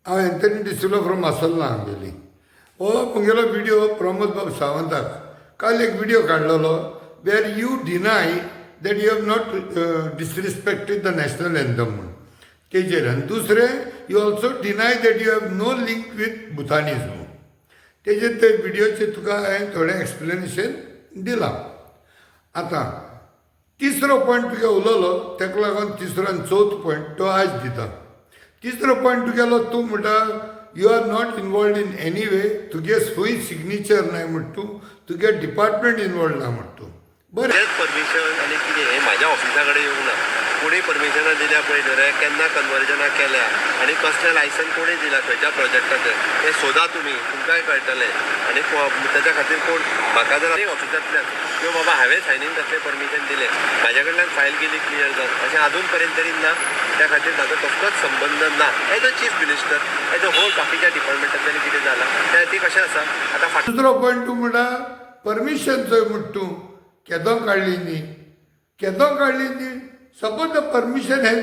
हांव Anthony डिसिलो from मासोल्ला हांगेली हो मुगेलो video Pramod बाब सावंताक काल एक विडियो काडलेलो where you deny that you have not disrespected the national anthem म्हणून तेजेर आनी दुसरें you also deny that you have no link with भुतानिजम तेजेर ते विडियोचेर तुका हांवें थोडें एक्सप्लेनेशन दिलां. आतां तिसरो पॉयंट तुगे उलयलो ताका लागून तिसरो आनी चवथो पॉयंट तो आज दिता. तिसरो पॉयंट तुगेलो तूं म्हणटा you are not involved in any way तुगे खंय सिग्नेचर नाय म्हण तूं तुगे डिपार्टमेंट इनवॉल्ड ना म्हण तूं बरें. परमिशन आनी कितें हें म्हाज्या ऑफिसा कडेन येवंक ना. कोणी परमिशनां दिल्या पळय रे केन्ना कन्वर्जनां केल्या आनी कसलें लायसन कोणी दिला खंयच्या प्रोजेक्टाचें हें सोदा तुमी तुमकांय कळटलें. आनी ताच्या खातीर कोण म्हाका जर ऑफिसांतल्यान किंवा बाबा हांवें सायनींग कसलें परमिशन दिलें म्हाज्या कडल्यान फायल केली क्लियर जावन अशें आजून पर्यंत तरी ना. त्या खातीर ताचो कसलोच संबंध ना. As a chief minister as a whole बाकीच्या डिपार्टमेंटांतल्यान कितें जालां त्या ती कशें आसा. आतां दुसरो पॉयंट तूं म्हणटा परमिशन चोय म्हण तूं केदो काडली न्ही केदो काडली न्ही. Suppose the permission has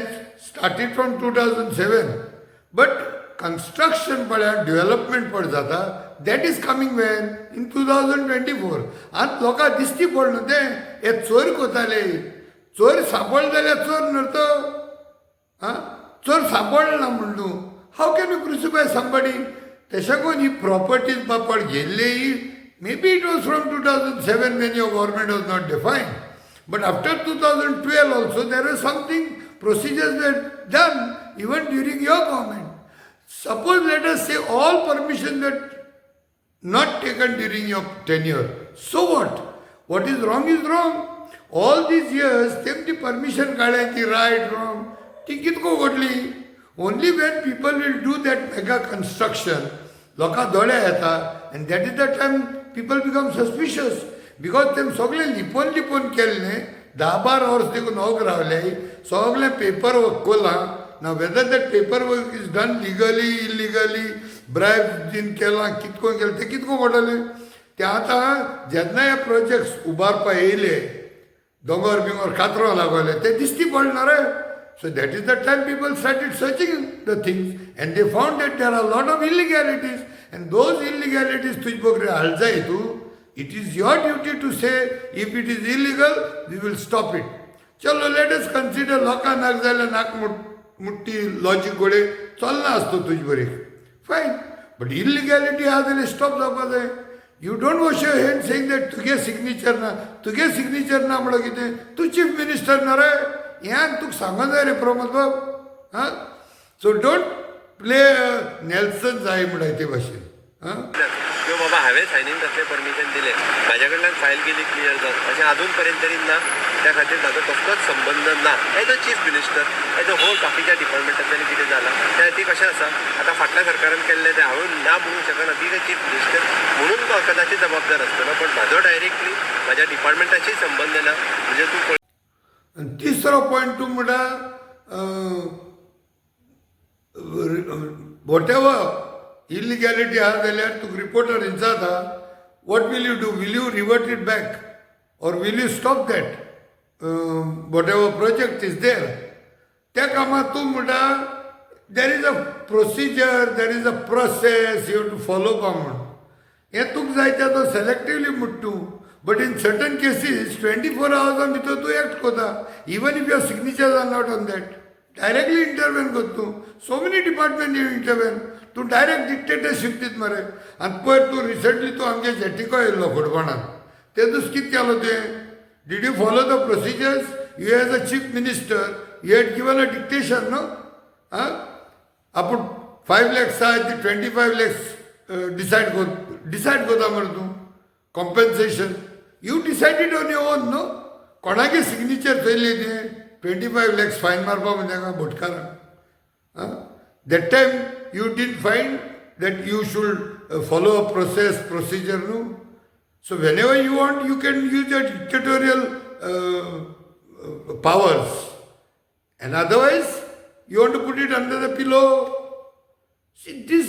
started from 2007 but construction पळय डेव्हलपमेंट पळय जाता दॅट इज कमिंग वेन इन 2024 आतां लोकां दिश्टी पडना तें हे चोर कोताले चोर सांपळ जाल्यार चोर न्हू आं चोर सांपळना म्हण तूं हाव कॅन यू क्रुसिफाय समबडी. तशें करून ही प्रॉपर्टीज बापाड गेल्ली maybe it was from 2007 when your government was not defined. But after 2012 also there was something, procedures were done even during your government. Suppose let us say all permissions were not taken during your tenure. So what? What is wrong is wrong. All these years, the permission काढायची right, wrong. ती कितको घडली? Only when people will do that mega construction, लोकां दोळे येता and that is the time people become suspicious because तेम सगळे लिपोन लिपोन केल्ले 10-12 वर्स देखून नोक रावले सगळे पेपर वर्क कोला ना whether that paper work is done legally illegally bribe दिन केलां कितको केलें तें कितको घडलें तें आतां जेन्ना हे प्रोजेक्ट्स उबारपा येयले दोंगर बिंगोर कातरो लागले ते दिश्टी पडना रे. So that is the time people started searching the things and they found that there are a lot of illegalities and those illegalities तुझ बगरे हालजाय तू it is your duty to say if it is illegal we will stop it. चलो let us consider लोकां नाक जाल्यार नाक मुट्टी logic गोडे चलना आसतो तुझ बरे फायन बट इलिगॅलिटी आहा जाल्यार स्टॉप जावपा जाय. You don't wash your hand saying that तुगे सिग्नेचर ना म्हणून कितें तूं चीफ मिनिस्टर ना रे हें तुका सांगो जाय रे प्रमोद बाब. हां सो डोंट प्ले नेल्सन जाय म्हणाय ते भाशेन किंवा बाबा हांवें सायनींग कसलें परमिशन दिलें म्हाज्या कडल्यान फायल केली क्लियर जावन अशें आजून पर्यंत तरी ना. त्या खातीर ताचो कसलोच संबंध ना. As a chief minister as a whole बाकीच्या डिपार्टमेंटांतल्यान कितें जालां त्या ती कशें आसा. आतां फाटल्या सरकारान केल्लें तें हांव ना म्हणूंक शकना ती चीफ मिनिस्टर म्हणून तो कदाचित जबाबदार आसतलो पण म्हाजो डायरेक्टली म्हाज्या डिपार्टमेंटाशी संबंध ना. म्हणजे तूं तिसरो पॉयंट तूं म्हणटा वॉटेवर इलिगॅलिटी आहा जाल्यार तुका रिपोर्टर विचारता what will you do will you revert it back or will you stop that whatever project is there. त्या कामात तूं म्हणटा there is a procedure there is a process you have to follow म्हणून हें तुका जाय तें तो सेलेक्टिवली म्हणटा तूं. But in certain cases, 24 hours भितर तूं एक्ट कोता. Even if your signatures are not on that, directly intervene कोत तूं. So many departments you intervene. तूं direct dictatorship दीत मरे. आनी पयर तूं रिसंटली तूं आमगे जेटिको येयल्लो फोडपणान ते दीस कितें केलो तें did you follow the procedures. You as a chief minister you had given a dictation no आं आपूण 5 lakhs आहा ती 25 lakhs डिसायड कोता मरे तूं compensation. You decided on your own, no? कोणागे सिग्नेचर चोयले तें 25 lakhs फायन मारपा म्हणजे हांगा भटकारांक. That time you did find that you should follow a procedure न्हू. So whenever you want you can use your dictatorial powers and otherwise you want to put it under the pillow. See, this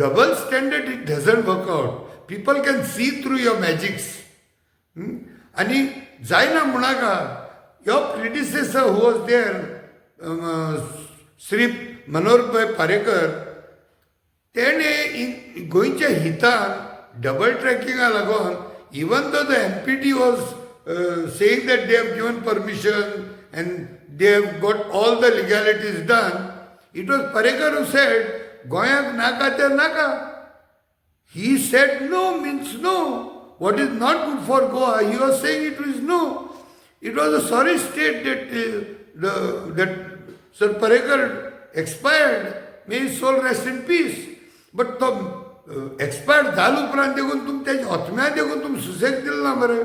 double standard, it doesn't work out. People can see through your magics. आणि जायना म्हणाका your predecessor who was there Shri Manoharbhai Parrikar तेणे गोंयच्या हितान double ट्रॅकिंगा लागून even though the MPT was saying that they have given permission and they have got all the legalities done, it was Parrikar who said गोंयाक नाका ते नाका. He said no means no. What is not good for Goa, he was saying it is no. It was a sorry state that Sir Parekar expired. May his soul rest in peace. But तो expired झाल उपरांत देखून तुम त्याच्या आत्म्या देखून तुम सुसेग दिल ना बरे.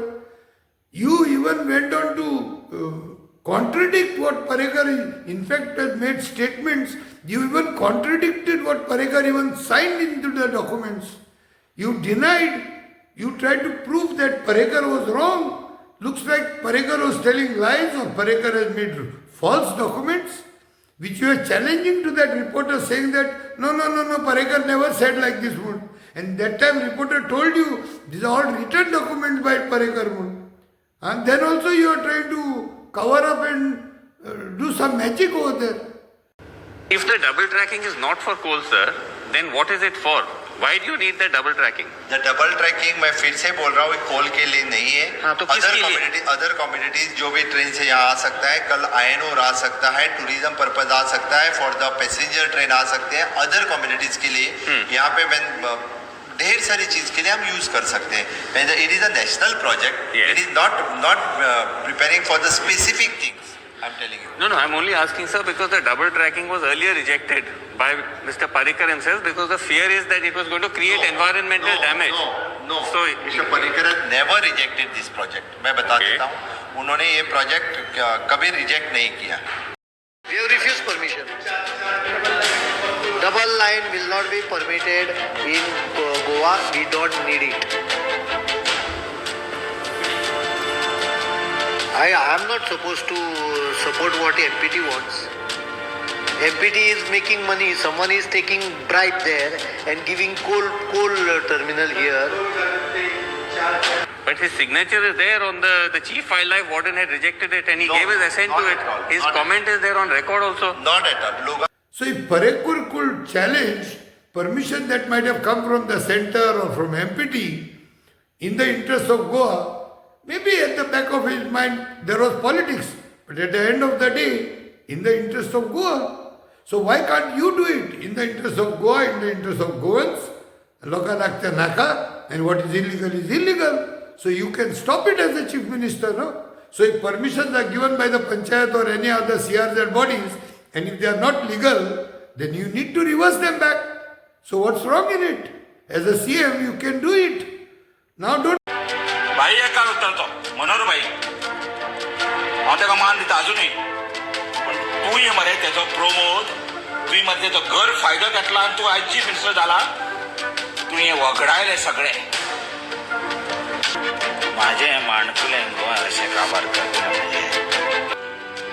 You even went on to contradict what Parekar in fact has made statements. You even contradicted what Parekar even signed into the documents. You denied, you tried to prove that Parekar was wrong. Looks like Parekar was telling lies or Parekar has made false documents, which you are challenging to that reporter saying that no, Parekar never said like this one. And that time reporter told you these are all written documents by Parekar. And then also you are trying to cover up and do some magic over there. If the double tracking is not for coal, sir, then what is it for? Why do you need the double tracking? The double tracking मैं फिर से बोल रहा हूँ कोल के लिए नहीं है. हाँ, तो किसके लिए? अदर कम्युनिटीज जो भी ट्रेन से यहाँ आ सकता है, कल आयन और आ सकता है, टूरिज्म पर्पज आ सकता है, फॉर द पैसेंजर ट्रेन आ सकते हैं. अदर कम्युनिटीज के लिए यहाँ पे ढेर सारी चीज के लिए हम यूज कर सकते हैं. It is a national project. It is not preparing for the specific things. I'm telling you. No, I'm only asking, sir, because the double tracking was earlier rejected by Mr. Parekar himself because the fear is that it was going to create environmental damage. No. So, Mr. Parekar has never rejected this project. मैं बता देता हूँ, उन्होंने ये project कभी reject नहीं किया. We have refused permission. Double line will not be permitted in Goa. We don't need it. I am not supposed to support what MPT wants. MPT is making money. Someone is taking bribe there and giving coal terminal here. but his signature is there on the chief wildlife warden had rejected it and he gave his assent to it. His comment is there on record also. Not at all. So if Parekar could challenge permission that might have come from the center or from MPT in the interest of Goa, maybe at the back of his mind there was politics, but at the end of the day, in the interest of Goa. So why can't you do it in the interest of Goa, in the interest of Goans? Loka nakta naka, and what is illegal is illegal. So you can stop it as the chief minister, no? So if permissions are given by the panchayat or any other CRZ bodies, and if they are not legal, then you need to reverse them back. So what's wrong in it? As a CM, you can do it. Now don't. By एका उतरतो मनोहर by हांव ताका मान दिता अजूनय पण तूं ये मरे तेजो प्रमोद तुवें मरे तेजो घर फायदो घेतला आनी तूं आयज चीफ मिनिस्टर जाला तुवें हे वगडायले सगळे म्हाजे माणकुले गोंय अशें काबार करता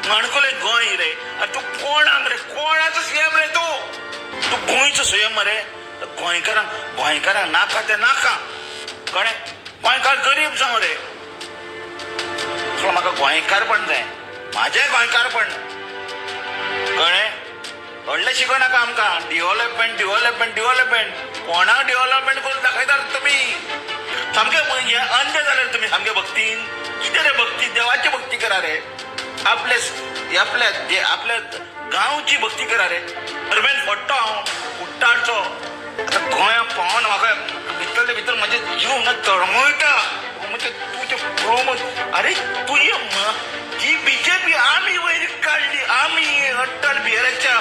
माणकुले गोंय रे आनी तूं कोणाक रे कोणाचो सीएम रे तूं गोंयचो सीएम मरे गोंयकारांक नाका ते नाका कळ्ळें गोंयकार गरीब जावं रे सो म्हाका गोंयकारपण जाय म्हाजें गोंयकारपण कळ्ळें व्हडलें शिकनाका आमकां डेव्हलपमेंट कोणाक डेव्हलपमेंट करून दाखयतात तुमी सामकें हे अंध जाले तुमी सामके भक्तीन कितें रे भक्ती देवाची भक्ती करा रे आपल्या गांवची भक्ती करा रे गरमेन फोडटो हांव उट्टाडचो आतां गोंयांत पावोन म्हाका भितरले भितर म्हजे जीव ना तळमळटा म्हणजे तुजे प्रमोद अरे तुझी जी बीजेपी आमी वयर काढली आमी अट्टल बिहाराच्या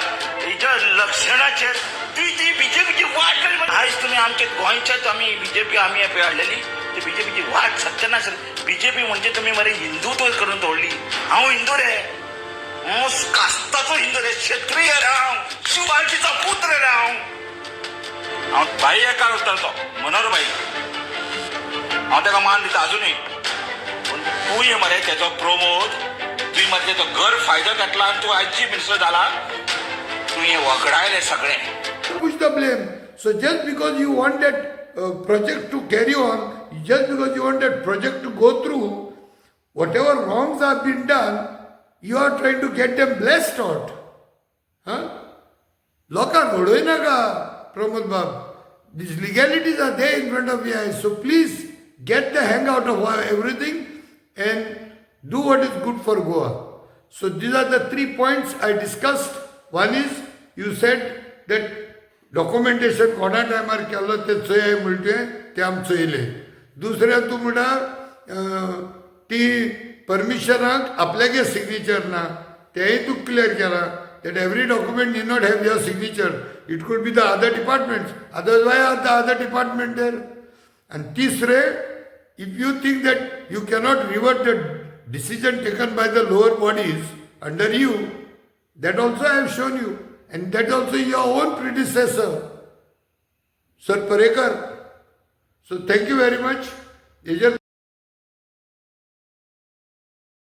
हेच्या लक्षणाचेर ती बीजेपीची वाट काडली आयज तुमी आमचे गोंयच्याच आमी बीजेपी आमी हाडलेली ती बीजेपीची वाट सत्यनाश बीजेपी म्हणजे तुमी मरे हिंदुत्व करून दवरली हांव हिंदू रे हांव कास्ताचो हिंदू रे क्षत्रीय रे हांव शिवाजीचा पुत्र रे हांव बाई एका उतरतो मनोहर बाई हांव ताका मान दिता अजूनय पूण तूं ये मरे तेजो प्रमोद तुवें मरे तेजो घर फायदो घेतला आनी तूं आयज चीफ मिनिस्टर जाला तुवें हे वगडायले सगळे Push the blame. So just because you want that project to carry on, just because you want that project to go through, whatever wrongs have been done, you are trying to get them blessed out. Huh? Loka rodoi naga. Pramod Bab. These legalities are there in front of your eyes. So please get the hang out of everything and do what is good for Goa. So these are the 3 points I discussed. One is, you said that documentation कोणा टायमार केल्लो ते चोय म्हणटे ते आमी चोयले. दुसरें तूं म्हणटा ती परमिशनाक आपल्यागे सिग्नेचर ना तेंय तूं क्लियर केला. That every document need not have your signature. It could be the other departments. Otherwise, why are the other department there? And tisre, if you think that you cannot revert the decision taken by the lower bodies under you, that also I have shown you. And that also your own predecessor, Sir Parekar. So thank you very much.